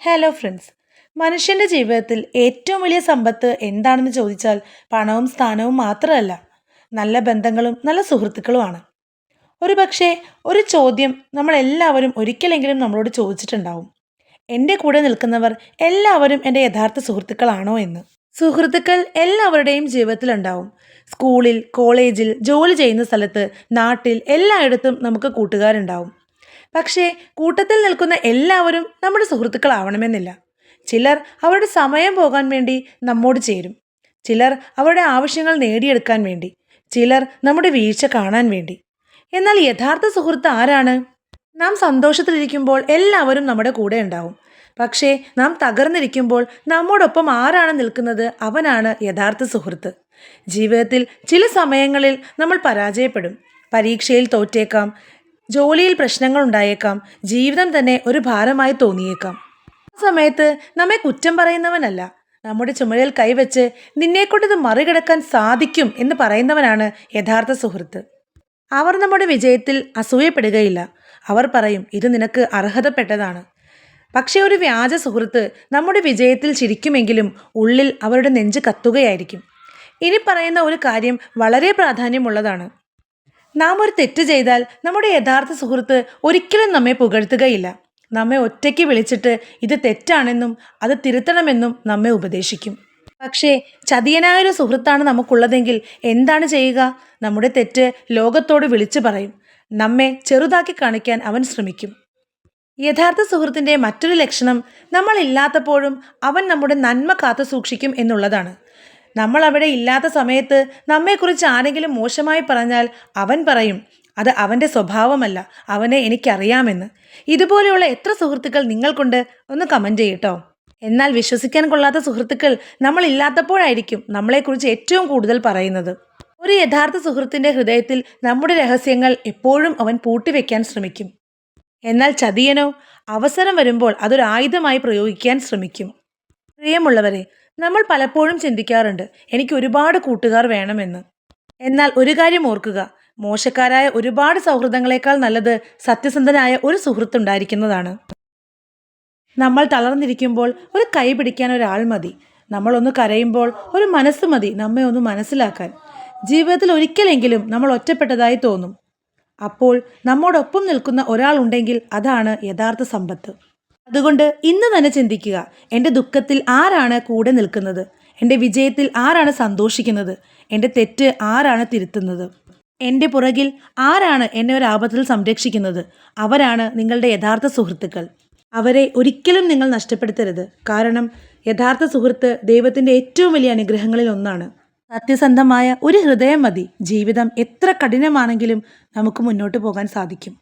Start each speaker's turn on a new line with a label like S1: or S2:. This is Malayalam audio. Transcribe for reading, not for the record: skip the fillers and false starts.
S1: Hello friends. മനുഷ്യൻ്റെ ജീവിതത്തിൽ ഏറ്റവും വലിയ സമ്പത്ത് എന്താണെന്ന് ചോദിച്ചാൽ പണവും സ്ഥാനവും മാത്രമല്ല, നല്ല ബന്ധങ്ങളും നല്ല സുഹൃത്തുക്കളുമാണ്. പക്ഷേ ഒരു ചോദ്യം നമ്മളെല്ലാവരും ഒരിക്കലെങ്കിലും നമ്മളോട് ചോദിച്ചിട്ടുണ്ടാവും: എൻ്റെ കൂടെ നിൽക്കുന്നവർ എല്ലാവരും എൻ്റെ യഥാർത്ഥ സുഹൃത്തുക്കളാണോ എന്ന്. സുഹൃത്തുക്കൾ എല്ലാവരുടെയും ജീവിതത്തിലുണ്ടാവും. സ്കൂളിൽ, കോളേജിൽ, ജോലി ചെയ്യുന്ന സ്ഥലത്ത്, നാട്ടിൽ, എല്ലായിടത്തും നമുക്ക് കൂട്ടുകാരുണ്ടാവും. പക്ഷേ കൂട്ടത്തിൽ നിൽക്കുന്ന എല്ലാവരും നമ്മുടെ സുഹൃത്തുക്കളാവണമെന്നില്ല. ചിലർ അവരുടെ സമയം പോകാൻ വേണ്ടി നമ്മോട് ചേരും, ചിലർ അവരുടെ ആവശ്യങ്ങൾ നേടിയെടുക്കാൻ വേണ്ടി, ചിലർ നമ്മുടെ വീഴ്ച കാണാൻ വേണ്ടി. എന്നാൽ യഥാർത്ഥ സുഹൃത്ത് ആരാണ്? നാം സന്തോഷത്തിലിരിക്കുമ്പോൾ എല്ലാവരും നമ്മുടെ കൂടെ ഉണ്ടാവും. പക്ഷേ നാം തകർന്നിരിക്കുമ്പോൾ നമ്മോടൊപ്പം ആരാണ് നിൽക്കുന്നത്, അവനാണ് യഥാർത്ഥ സുഹൃത്ത്. ജീവിതത്തിൽ ചില സമയങ്ങളിൽ നമ്മൾ പരാജയപ്പെടും, പരീക്ഷയിൽ തോറ്റേക്കാം, ജോലിയിൽ പ്രശ്നങ്ങൾ ഉണ്ടായേക്കാം, ജീവിതം തന്നെ ഒരു ഭാരമായി തോന്നിയേക്കാം. ആ സമയത്ത് നമ്മെ കുറ്റം പറയുന്നവനല്ല, നമ്മുടെ ചുമലിൽ കൈവച്ച് നിന്നെക്കൊണ്ടിത് മറികടക്കാൻ സാധിക്കും എന്ന് പറയുന്നവനാണ് യഥാർത്ഥ സുഹൃത്ത്. അവർ നമ്മുടെ വിജയത്തിൽ അസൂയപ്പെടുകയില്ല. അവർ പറയും, ഇത് നിനക്ക് അർഹതപ്പെട്ടതാണ്. പക്ഷേ ഒരു വ്യാജ സുഹൃത്ത് നമ്മുടെ വിജയത്തിൽ ചിരിക്കുമെങ്കിലും ഉള്ളിൽ അവരുടെ നെഞ്ച് കത്തുകയായിരിക്കും. ഇനി പറയുന്ന ഒരു കാര്യം വളരെ പ്രാധാന്യമുള്ളതാണ്. നാം ഒരു തെറ്റ് ചെയ്താൽ നമ്മുടെ യഥാർത്ഥ സുഹൃത്ത് ഒരിക്കലും നമ്മെ പുകഴ്ത്തുകയില്ല. നമ്മെ ഒറ്റയ്ക്ക് വിളിച്ചിട്ട് ഇത് തെറ്റാണെന്നും അത് തിരുത്തണമെന്നും നമ്മെ ഉപദേശിക്കും. പക്ഷേ ചതിയനായൊരു സുഹൃത്താണ് നമുക്കുള്ളതെങ്കിൽ എന്താണ് ചെയ്യുക? നമ്മുടെ തെറ്റ് ലോകത്തോട് വിളിച്ചു പറയും. നമ്മെ ചെറുതാക്കി കാണിക്കാൻ അവൻ ശ്രമിക്കും. യഥാർത്ഥ സുഹൃത്തിൻ്റെ മറ്റൊരു ലക്ഷണം, നമ്മൾ ഇല്ലാത്തപ്പോഴും അവൻ നമ്മുടെ നന്മ കാത്തു സൂക്ഷിക്കും എന്നുള്ളതാണ്. നമ്മൾ അവിടെ ഇല്ലാത്ത സമയത്ത് നമ്മെക്കുറിച്ച് ആരെങ്കിലും മോശമായി പറഞ്ഞാൽ അവൻ പറയും, അത് അവൻ്റെ സ്വഭാവമല്ല, അവനെ എനിക്കറിയാമെന്ന്. ഇതുപോലെയുള്ള എത്ര സുഹൃത്തുക്കൾ നിങ്ങൾക്കുണ്ട്? ഒന്ന് കമൻറ്റ് ചെയ്യട്ടോ. എന്നാൽ വിശ്വസിക്കാൻ കൊള്ളാത്ത സുഹൃത്തുക്കൾ നമ്മൾ ഇല്ലാത്തപ്പോഴായിരിക്കും നമ്മളെക്കുറിച്ച് ഏറ്റവും കൂടുതൽ പറയുന്നത്. ഒരു യഥാർത്ഥ സുഹൃത്തിൻ്റെ ഹൃദയത്തിൽ നമ്മുടെ രഹസ്യങ്ങൾ എപ്പോഴും അവൻ പൂട്ടിവെക്കാൻ ശ്രമിക്കും. എന്നാൽ ചതിയനോ അവസരം വരുമ്പോൾ അതൊരു ആയുധമായി പ്രയോഗിക്കാൻ ശ്രമിക്കും. പ്രിയമുള്ളവരെ, നമ്മൾ പലപ്പോഴും ചിന്തിക്കാറുണ്ട്, എനിക്ക് ഒരുപാട് കൂട്ടുകാർ വേണമെന്ന്. എന്നാൽ ഒരു കാര്യം ഓർക്കുക, മോശക്കാരായ ഒരുപാട് സൗഹൃദങ്ങളെക്കാൾ നല്ലത് സത്യസന്ധനായ ഒരു സുഹൃത്തുണ്ടായിരിക്കുന്നതാണ്. നമ്മൾ തളർന്നിരിക്കുമ്പോൾ ഒരു കൈ പിടിക്കാൻ ഒരാൾ മതി. നമ്മളൊന്ന് കരയുമ്പോൾ ഒരു മനസ്സ് മതി നമ്മെ ഒന്ന് മനസ്സിലാക്കാൻ. ജീവിതത്തിൽ ഒരിക്കലെങ്കിലും നമ്മൾ ഒറ്റപ്പെട്ടതായി തോന്നും. അപ്പോൾ നമ്മോടൊപ്പം നിൽക്കുന്ന ഒരാൾ ഉണ്ടെങ്കിൽ അതാണ് യഥാർത്ഥ സമ്പത്ത്. അതുകൊണ്ട് ഇന്ന് തന്നെ ചിന്തിക്കുക, എൻ്റെ ദുഃഖത്തിൽ ആരാണ് കൂടെ നിൽക്കുന്നത്? എൻ്റെ വിജയത്തിൽ ആരാണ് സന്തോഷിക്കുന്നത്? എൻ്റെ തെറ്റ് ആരാണ് തിരുത്തുന്നത്? എൻ്റെ പുറകിൽ ആരാണ് എന്നെ ഒരു ആപത്തിൽ സംരക്ഷിക്കുന്നത്? അവരാണ് നിങ്ങളുടെ യഥാർത്ഥ സുഹൃത്തുക്കൾ. അവരെ ഒരിക്കലും നിങ്ങൾ നഷ്ടപ്പെടുത്തരുത്. കാരണം യഥാർത്ഥ സുഹൃത്ത് ദൈവത്തിൻ്റെ ഏറ്റവും വലിയ അനുഗ്രഹങ്ങളിൽ ഒന്നാണ്. സത്യസന്ധമായ ഒരു ഹൃദയം മതി. ജീവിതം എത്ര കഠിനമാണെങ്കിലും നമുക്ക് മുന്നോട്ട് പോകാൻ സാധിക്കും.